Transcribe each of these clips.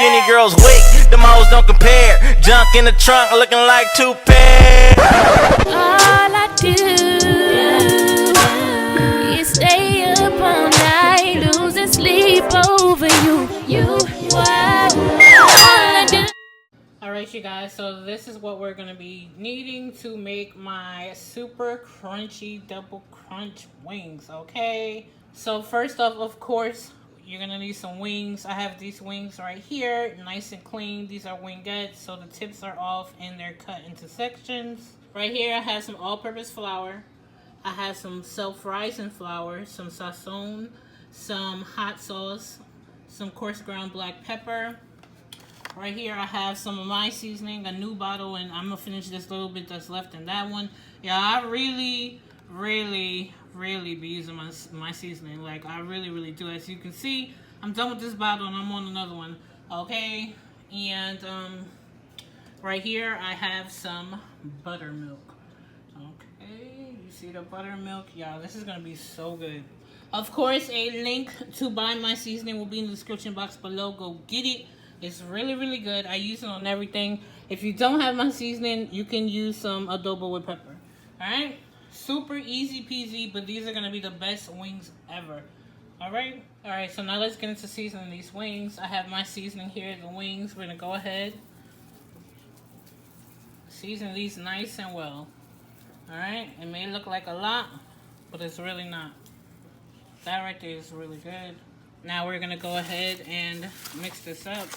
skinny girls weak, them hoes don't compare. Junk in the trunk looking like 2 pairs. All I do is stay up all night, losing sleep over you. Alright, you guys, so this is what we're going to be needing to make my super crunchy double crunch wings, okay? So first off, of course, you're going to need some wings. I have these wings right here, nice and clean. These are wingettes, so the tips are off and they're cut into sections. Right here, I have some all-purpose flour. I have some self-rising flour, some sazon, some hot sauce, some coarse ground black pepper. Right here, I have some of my seasoning, a new bottle, and I'm going to finish this little bit that's left in that one. Yeah, I really be using my seasoning. Like, I really do. As you can see, I'm done with this bottle, and I'm on another one. Okay? And, right here, I have some buttermilk. Okay? You see the buttermilk? Yeah, this is going to be so good. Of course, a link to buy my seasoning will be in the description box below. Go get it. It's really good. I use it on everything. If you don't have my seasoning, you can use some adobo with pepper. Alright? Super easy peasy, but these are going to be the best wings ever. Alright? Alright, so now let's get into seasoning these wings. I have my seasoning here, the wings. We're going to go ahead. Season these nice and well. Alright? It may look like a lot, but it's really not. That right there is really good. Now we're going to go ahead and mix this up.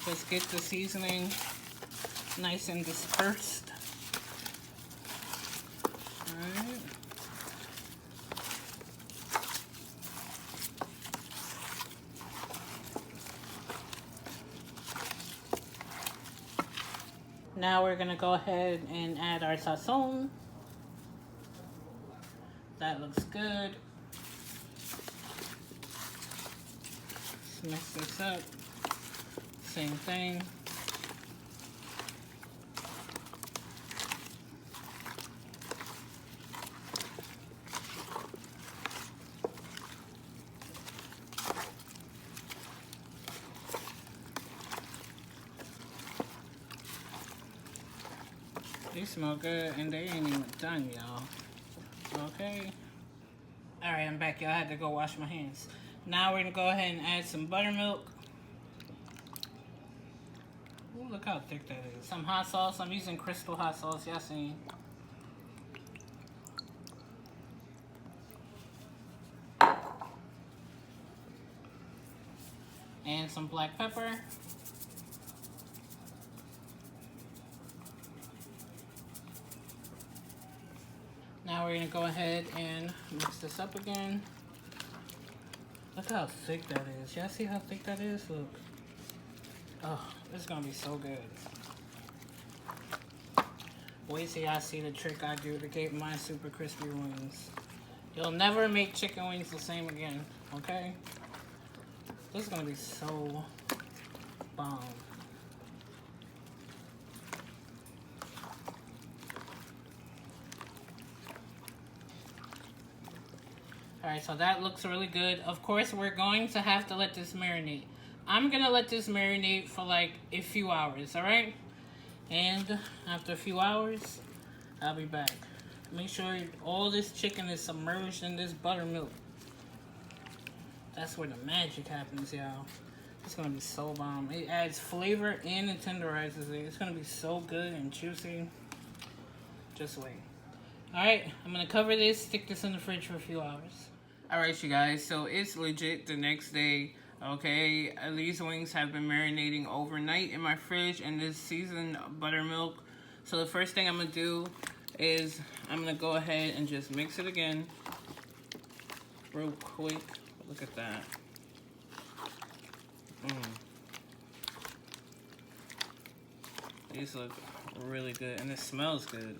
Just get the seasoning nice and dispersed. Alright. Now we're going to go ahead and add our sazon. That looks good. Mix this up. Same thing. These smell good and they ain't even done, y'all. Okay. Alright, I'm back, y'all. I had to go wash my hands. Now we're going to go ahead and add some buttermilk. Ooh, look how thick that is. Some hot sauce. I'm using crystal hot sauce. Y'all seen. And some black pepper. Now we're going to go ahead and mix this up again. Look how thick that is. Y'all see how thick that is? Look. Oh, this is going to be so good. Wait till y'all see the trick I do to get my super crispy wings. You'll never make chicken wings the same again, okay? This is going to be so bomb. Alright, so that looks really good. Of course, we're going to have to let this marinate. I'm going to let this marinate for like a few hours, alright? And after a few hours, I'll be back. Make sure all this chicken is submerged in this buttermilk. That's where the magic happens, y'all. It's going to be so bomb. It adds flavor and it tenderizes it. It's going to be so good and juicy. Just wait. Alright, I'm going to cover this, stick this in the fridge for a few hours. Alright, you guys, so it's legit the next day, okay? These wings have been marinating overnight in my fridge in this seasoned buttermilk. So the first thing I'm going to do is I'm going to go ahead and just mix it again real quick. Look at that. These look really good and it smells good.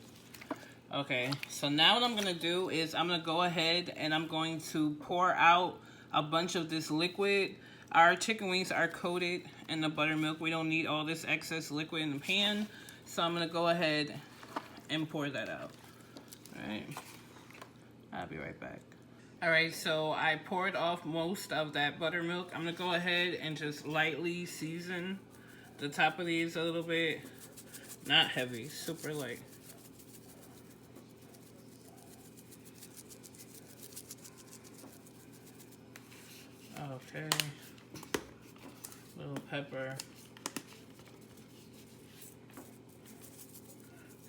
Okay, so now what I'm going to do is I'm going to go ahead and I'm going to pour out a bunch of this liquid. Our chicken wings are coated in the buttermilk. We don't need all this excess liquid in the pan. So I'm going to go ahead and pour that out. All right, I'll be right back. Alright, so I poured off most of that buttermilk. I'm going to go ahead and just lightly season the top of these a little bit. Not heavy, super light. Okay. Little pepper.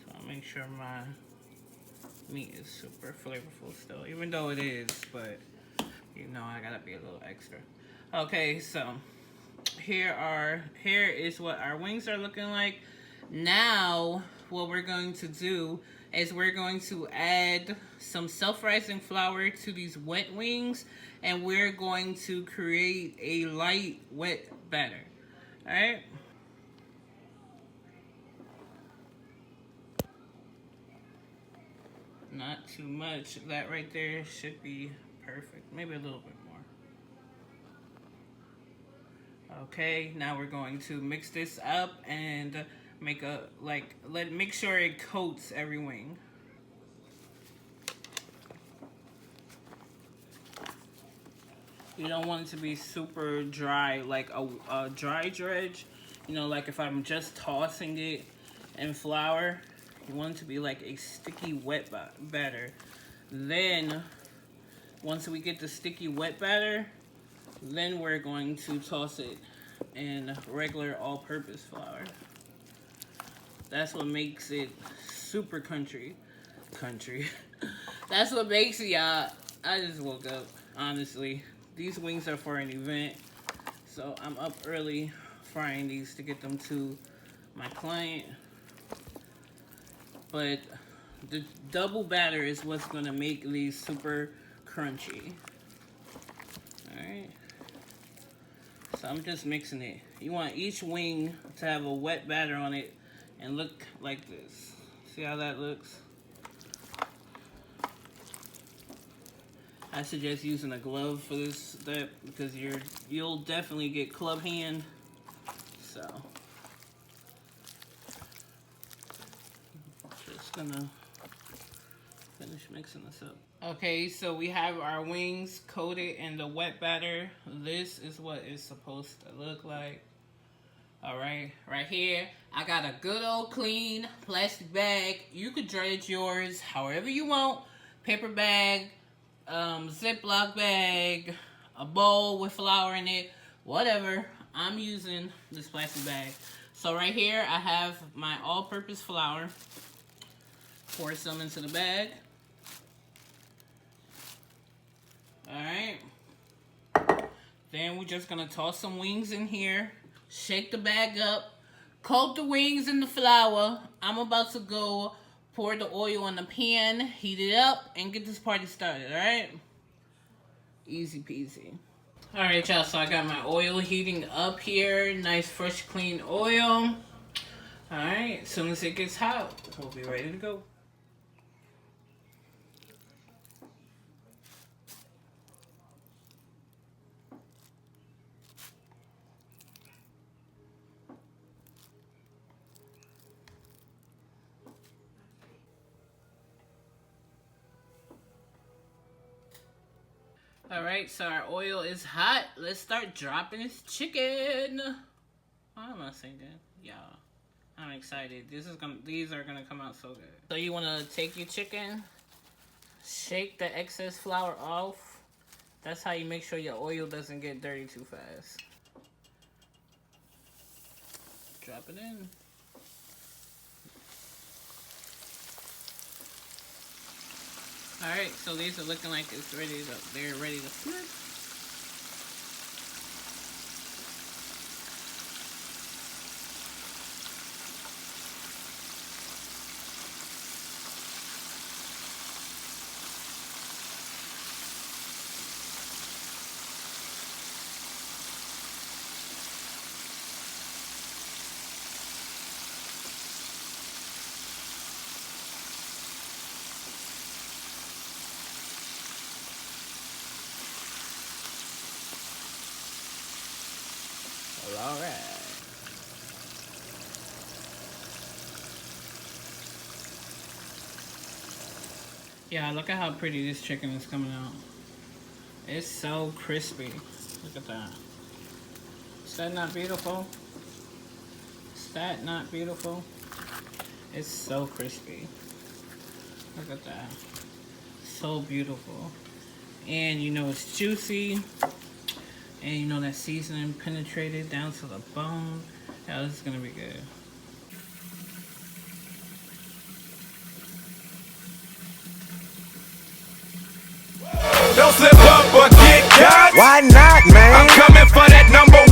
So I'll make sure my meat is super flavorful still, even though it is, but you know I gotta be a little extra. Okay, so here is what our wings are looking like. Now what we're going to do is we're going to add some self-rising flour to these wet wings, and we're going to create a light wet batter. All right. Not too much. That right there should be perfect. Maybe a little bit more. Okay, now we're going to mix this up and make make sure it coats every wing. You don't want it to be super dry, like a dry dredge. You know, like if I'm just tossing it in flour, you want it to be like a sticky wet batter. Then, once we get the sticky wet batter, then we're going to toss it in regular all-purpose flour. That's what makes it super country. That's what makes it, y'all. I just woke up, honestly. These wings are for an event, so I'm up early frying these to get them to my client. But the double batter is what's gonna make these super crunchy. Alright. So I'm just mixing it. You want each wing to have a wet batter on it and look like this. See how that looks? I suggest using a glove for this step because you'll definitely get club hand. So just gonna finish mixing this up. Okay, so we have our wings coated in the wet batter. This is what it's supposed to look like. All right, right here, I got a good old clean plastic bag. You could dredge yours however you want. Paper bag, Ziploc bag, a bowl with flour in it, whatever. I'm using this plastic bag. So right here, I have my all-purpose flour. Pour some into the bag. All right. Then we're just gonna toss some wings in here. Shake the bag up. Coat the wings in the flour. I'm about to go pour the oil on the pan, heat it up, and get this party started, all right? Easy peasy. All right, y'all, so I got my oil heating up here. Nice, fresh, clean oil. All right, as soon as it gets hot, we'll be ready to go. All right, so our oil is hot. Let's start dropping this chicken. Why am I singing? Yeah, I'm excited. These are gonna come out so good. So you wanna take your chicken, shake the excess flour off. That's how you make sure your oil doesn't get dirty too fast. Drop it in. Alright, so these are looking like they're ready to flip. All right. Yeah, look at how pretty this chicken is coming out. It's so crispy. Look at that. Is that not beautiful? Is that not beautiful? It's so crispy. Look at that. So beautiful. And you know it's juicy. And you know that seasoning penetrated down to the bone. Yeah, this is gonna be good. Don't slip up or get caught. Why not, man? I'm coming for that number